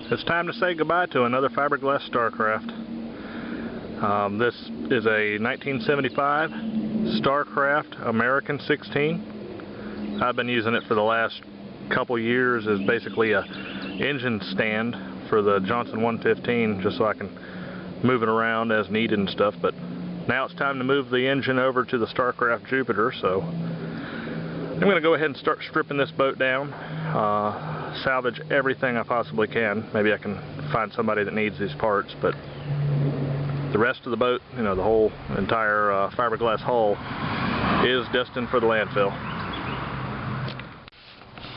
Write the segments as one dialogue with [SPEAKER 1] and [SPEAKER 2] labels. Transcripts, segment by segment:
[SPEAKER 1] It's time to say goodbye to another fiberglass Starcraft. This is a 1975 Starcraft American-16. I've been using it for the last couple years as basically a engine stand for the Johnson 115, just so I can move it around as needed and stuff. But now it's time to move the engine over to the Starcraft Jupiter, so I'm going to go ahead and start stripping this boat down, salvage everything I possibly can. Maybe I can find somebody that needs these parts, but the rest of the boat, you know, the whole entire fiberglass hull is destined for the landfill.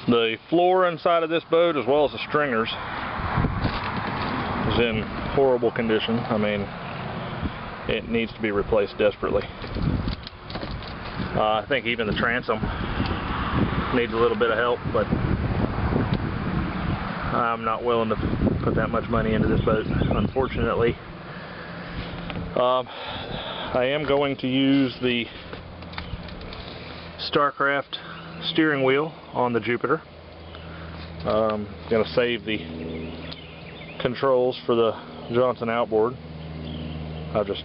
[SPEAKER 1] The floor inside of this boat, as well as the stringers, is in horrible condition. I mean, it needs to be replaced desperately. I think even the transom needs a little bit of help, but I'm not willing to put that much money into this boat, unfortunately. I am going to use the Starcraft steering wheel on the Jupiter. I'm going to save the controls for the Johnson outboard. I've just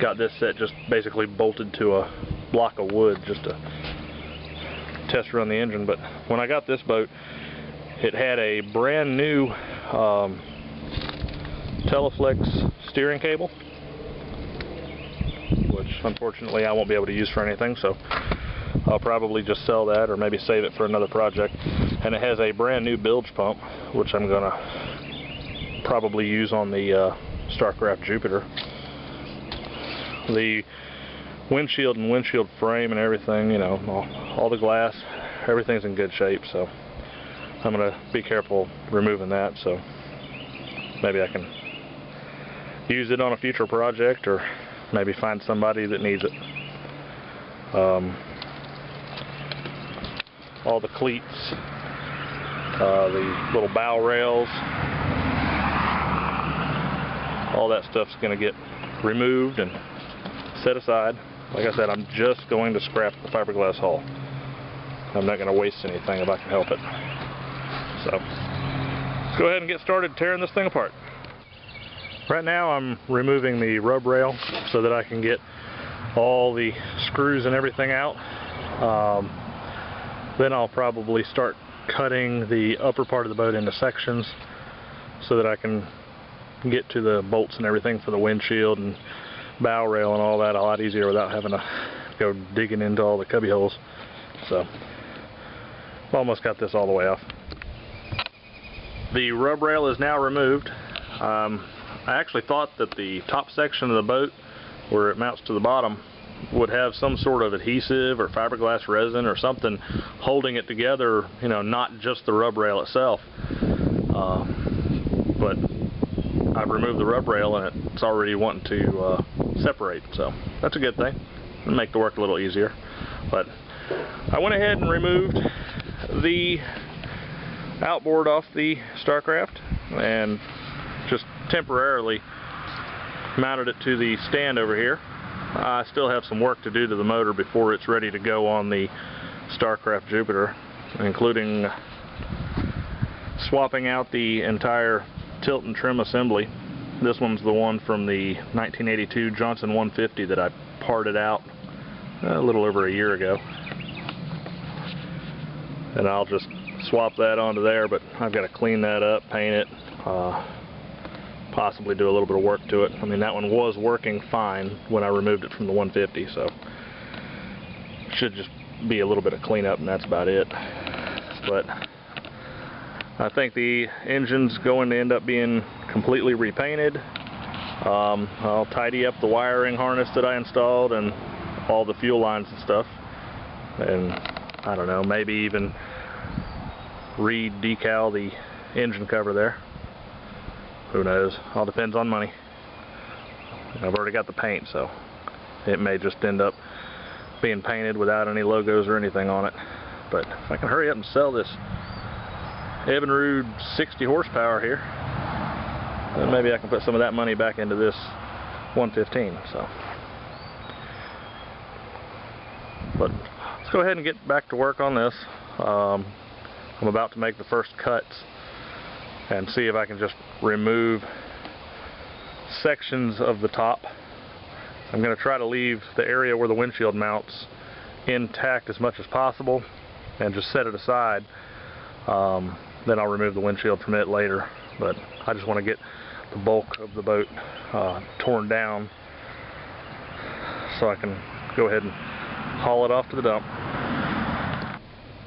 [SPEAKER 1] got this set just basically bolted to a block of wood just to test run the engine. But when I got this boat, it had a brand new Teleflex steering cable, which unfortunately I won't be able to use for anything, so I'll probably just sell that or maybe save it for another project. And it has a brand new bilge pump, which I'm gonna probably use on the Starcraft Jupiter. The windshield and windshield frame and everything, you know, all the glass, everything's in good shape, so I'm gonna be careful removing that, so maybe I can use it on a future project or maybe find somebody that needs it. All the cleats, the little bow rails, all that stuff's going to get removed and set aside. Like I said, I'm just going to scrap the fiberglass hull. I'm not going to waste anything if I can help it. So let's go ahead and get started tearing this thing apart. Right now I'm removing the rub rail so that I can get all the screws and everything out. Then I'll probably start cutting the upper part of the boat into sections so that I can get to the bolts and everything for the windshield and bow rail and all that a lot easier without having to go digging into all the cubby holes. So I've almost got this all the way off. The rub rail is now removed. I actually thought that the top section of the boat, where it mounts to the bottom, would have some sort of adhesive or fiberglass resin or something holding it together, you know, not just the rub rail itself. But I've removed the rub rail and it's already wanting to separate, so that's a good thing. It'll make the work a little easier. But I went ahead and removed the outboard off the Starcraft and just temporarily mounted it to the stand over here. I still have some work to do to the motor before it's ready to go on the Starcraft Jupiter, including swapping out the entire tilt and trim assembly. This one's the one from the 1982 Johnson 150 that I parted out a little over a year ago. And I'll just swap that onto there, but I've got to clean that up, paint it, possibly do a little bit of work to it. I mean, that one was working fine when I removed it from the 150, so it should just be a little bit of cleanup and that's about it. But I think the engine's going to end up being completely repainted. I'll tidy up the wiring harness that I installed and all the fuel lines and stuff, and I don't know, maybe even re-decal the engine cover there. Who knows? All depends on money. I've already got the paint, so it may just end up being painted without any logos or anything on it. But if I can hurry up and sell this Evinrude 60 horsepower here, then maybe I can put some of that money back into this 115. So, but let's go ahead and get back to work on this. I'm about to make the first cuts and see if I can just remove sections of the top. I'm going to try to leave the area where the windshield mounts intact as much as possible and just set it aside. Then I'll remove the windshield from it later, but I just want to get the bulk of the boat torn down so I can go ahead and haul it off to the dump.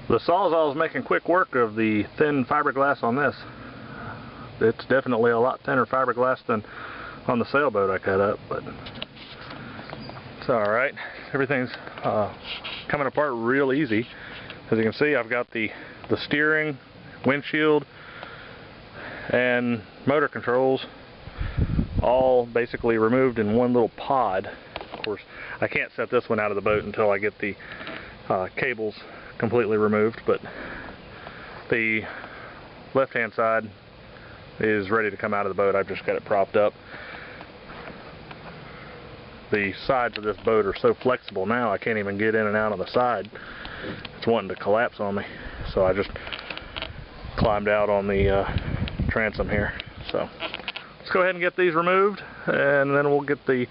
[SPEAKER 1] The Sawzall is making quick work of the thin fiberglass on this. It's definitely a lot thinner fiberglass than on the sailboat I cut up, but it's alright. Everything's coming apart real easy. As you can see, I've got the steering, windshield, and motor controls all basically removed in one little pod. Of course, I can't set this one out of the boat until I get the cables completely removed, but the left-hand side is ready to come out of the boat. I've just got it propped up. The sides of this boat are so flexible now I can't even get in and out of the side. It's wanting to collapse on me, so I just climbed out on the transom here. So let's go ahead and get these removed, and then we'll get the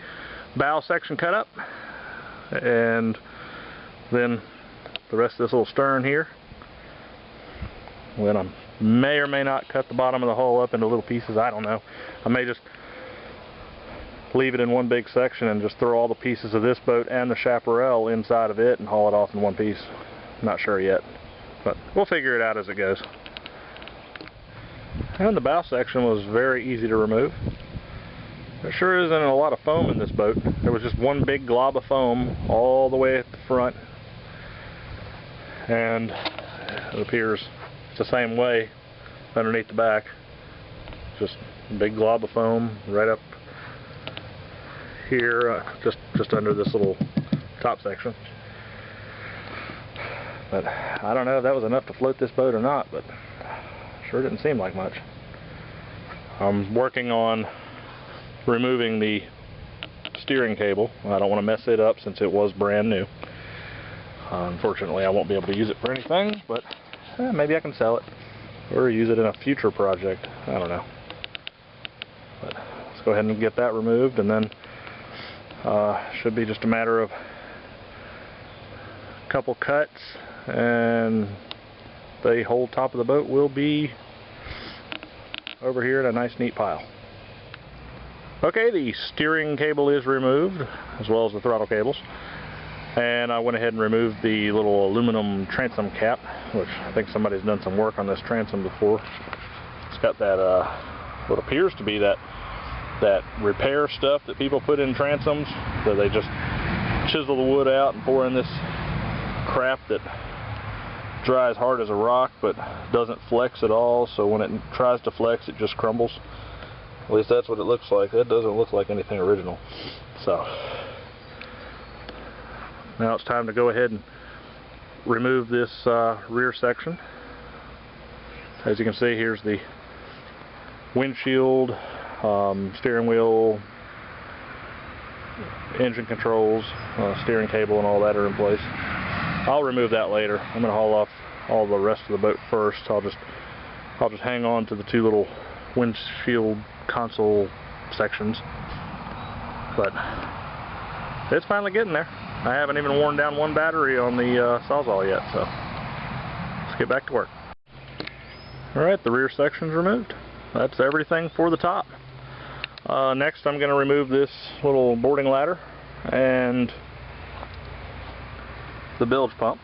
[SPEAKER 1] bow section cut up, and then the rest of this little stern here. Then I may or may not cut the bottom of the hull up into little pieces. I don't know. I may just leave it in one big section and just throw all the pieces of this boat and the chaparral inside of it and haul it off in one piece. Not sure yet, but we'll figure it out as it goes. And the bow section was very easy to remove. There sure isn't a lot of foam in this boat. There was just one big glob of foam all the way at the front, and it appears it's the same way underneath the back. Just a big glob of foam right up here, just under this little top section. But I don't know if that was enough to float this boat or not, but sure didn't seem like much. I'm working on removing the steering cable. I don't want to mess it up since it was brand new. Unfortunately, I won't be able to use it for anything, but maybe I can sell it or use it in a future project. I don't know. But let's go ahead and get that removed, and then should be just a matter of a couple cuts, and the whole top of the boat will be over here in a nice neat pile. Okay, the steering cable is removed, as well as the throttle cables. And I went ahead and removed the little aluminum transom cap, which I think somebody's done some work on this transom before. It's got that, what appears to be that repair stuff that people put in transoms, so they just chisel the wood out and pour in this crap that dries hard as a rock but doesn't flex at all, so when it tries to flex it just crumbles. At least that's what it looks like. That doesn't look like anything original. So now it's time to go ahead and remove this rear section. As you can see, here's the windshield, steering wheel, engine controls, steering cable, and all that are in place. I'll remove that later. I'm going to haul off all the rest of the boat first. I'll just hang on to the two little windshield console sections. But it's finally getting there. I haven't even worn down one battery on the Sawzall yet, so let's get back to work. Alright, the rear section's removed. That's everything for the top. Next I'm going to remove this little boarding ladder and the bilge pump.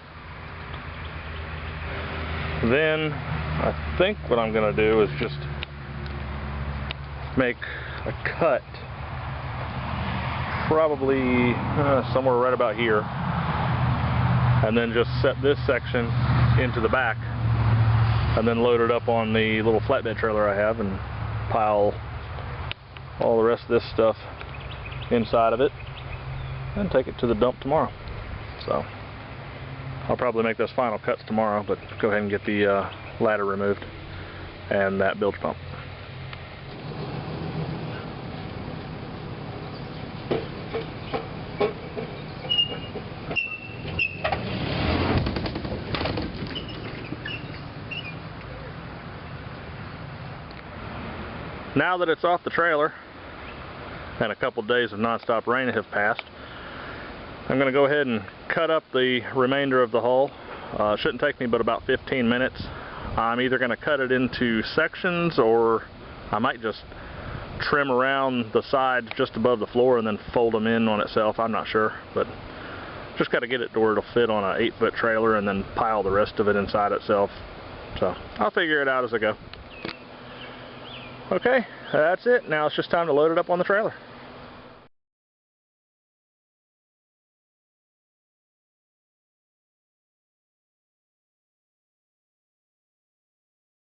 [SPEAKER 1] Then I think what I'm going to do is just make a cut, probably somewhere right about here, and then just set this section into the back, and then load it up on the little flatbed trailer I have and pile all the rest of this stuff inside of it and take it to the dump tomorrow. So I'll probably make those final cuts tomorrow, but go ahead and get the ladder removed and that bilge pump. now that it's off the trailer and a couple days of non-stop rain have passed, I'm going to go ahead and cut up the remainder of the hull. It shouldn't take me but about 15 minutes. I'm either going to cut it into sections, or I might just trim around the sides just above the floor and then fold them in on itself. I'm not sure, but just got to get it to where it'll fit on an 8-foot trailer and then pile the rest of it inside itself. So I'll figure it out as I go. Okay, that's it. Now it's just time to load it up on the trailer.